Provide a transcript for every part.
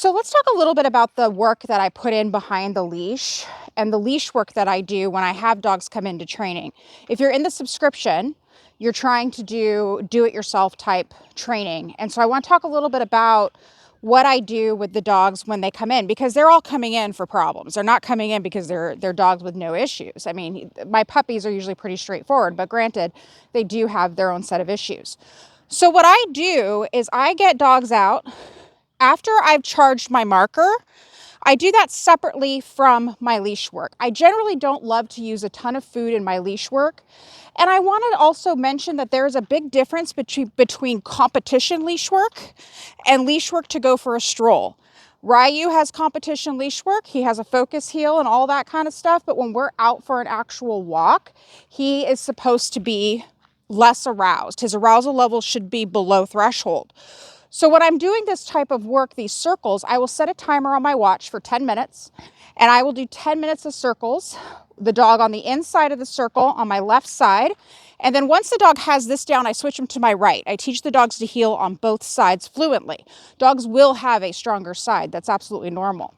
So let's talk a little bit about the work that I put in behind the leash and the leash work that I do when I have dogs come into training. If you're in the subscription, you're trying to do it yourself type training. And so I want to talk a little bit about what I do with the dogs when they come in, because they're all coming in for problems. They're not coming in because they're dogs with no issues. I mean, my puppies are usually pretty straightforward, but granted, they do have their own set of issues. So what I do is I get dogs out after I've charged my marker. I do that separately from my leash work. I generally don't love to use a ton of food in my leash work. And I want to also mention that there's a big difference between competition leash work and leash work to go for a stroll. Ryu has competition leash work. He has a focus heel and all that kind of stuff. But when we're out for an actual walk, he is supposed to be less aroused. His arousal level should be below threshold. So when I'm doing this type of work, these circles, I will set a timer on my watch for 10 minutes, and I will do 10 minutes of circles, the dog on the inside of the circle on my left side. And then once the dog has this down, I switch him to my right. I teach the dogs to heel on both sides fluently. Dogs will have a stronger side. That's absolutely normal.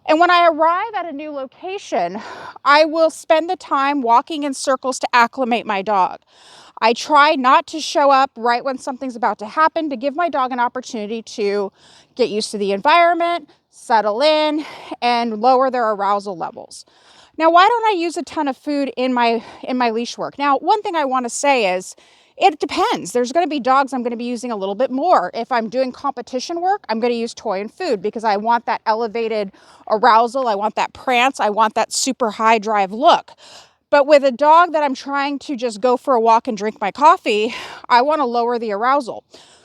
And when I arrive at a new location, I will spend the time walking in circles to acclimate my dog. I try not to show up right when something's about to happen, to give my dog an opportunity to get used to the environment, settle in, and lower their arousal levels. Now, why don't I use a ton of food in my leash work? Now, one thing I want to say is it depends. There's going to be dogs I'm going to be using a little bit more. If I'm doing competition work, I'm going to use toy and food because I want that elevated arousal. I want that prance. I want that super high drive look. But with a dog that I'm trying to just go for a walk and drink my coffee, I want to lower the arousal.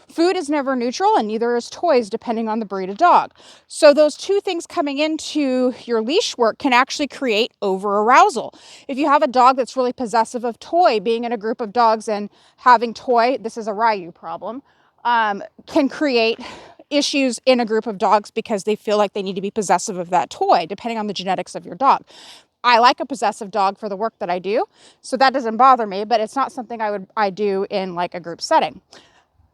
Food is never neutral, and neither is toys, depending on the breed of dog. So those two things coming into your leash work can actually create over arousal. If you have a dog that's really possessive of toy, being in a group of dogs and having toy, this is a Ryu problem, can create issues in a group of dogs because they feel like they need to be possessive of that toy, depending on the genetics of your dog. I like a possessive dog for the work that I do, so that doesn't bother me, but it's not something I do in like a group setting.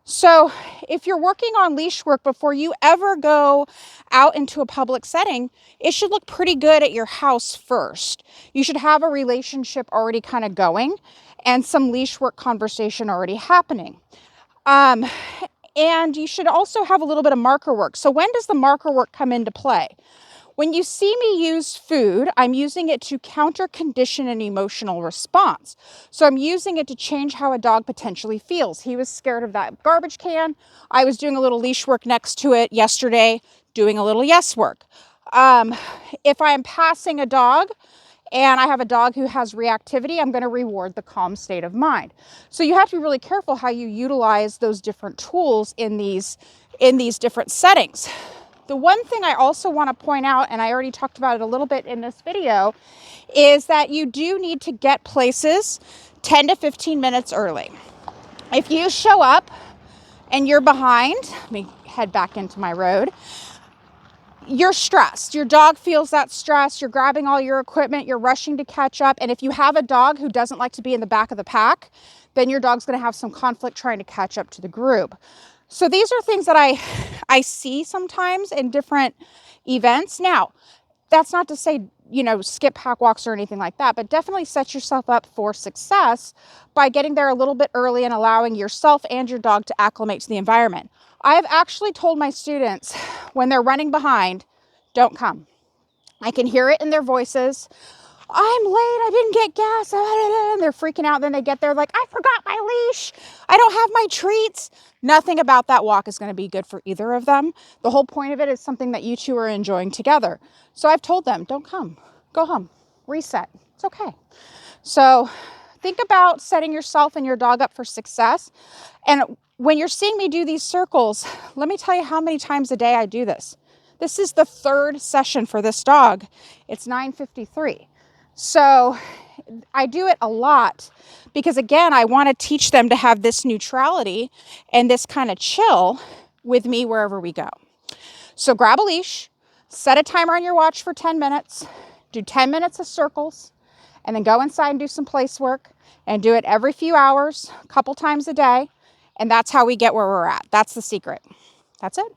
So if you're working on leash work before you ever go out into a public setting, it should look pretty good at your house first. You should have a relationship already kind of going and some leash work conversation already happening. And you should also have a little bit of marker work. So when does the marker work come into play? When you see me use food, I'm using it to counter condition an emotional response. So I'm using it to change how a dog potentially feels. He was scared of that garbage can. I was doing a little leash work next to it yesterday, doing a little yes work. If I am passing a dog and I have a dog who has reactivity, I'm going to reward the calm state of mind. So you have to be really careful how you utilize those different tools in these different settings. The one thing I also want to point out, and I already talked about it a little bit in this video, is that you do need to get places 10 to 15 minutes early. If you show up and you're behind, let me head back into my road, you're stressed. Your dog feels that stress. You're grabbing all your equipment. You're rushing to catch up. And if you have a dog who doesn't like to be in the back of the pack, then your dog's going to have some conflict trying to catch up to the group. So these are things that I see sometimes in different events. Now, that's not to say, skip pack walks or anything like that, but definitely set yourself up for success by getting there a little bit early and allowing yourself and your dog to acclimate to the environment. I have actually told my students when they're running behind, don't come. I can hear it in their voices. I'm late, I didn't get gas, and they're freaking out. Then they get there like, I forgot my leash, I don't have my treats. Nothing about that walk is going to be good for either of them. The whole point of it is something that you two are enjoying together. So I've told them, don't come, go home, reset, it's okay. So think about setting yourself and your dog up for success. And when you're seeing me do these circles, let me tell you how many times a day I do this. This is the third session for this dog. It's 9:53. So I do it a lot because, again, I want to teach them to have this neutrality and this kind of chill with me wherever we go. So grab a leash, set a timer on your watch for 10 minutes, do 10 minutes of circles, and then go inside and do some place work and do it every few hours, a couple times a day. And that's how we get where we're at. That's the secret. That's it.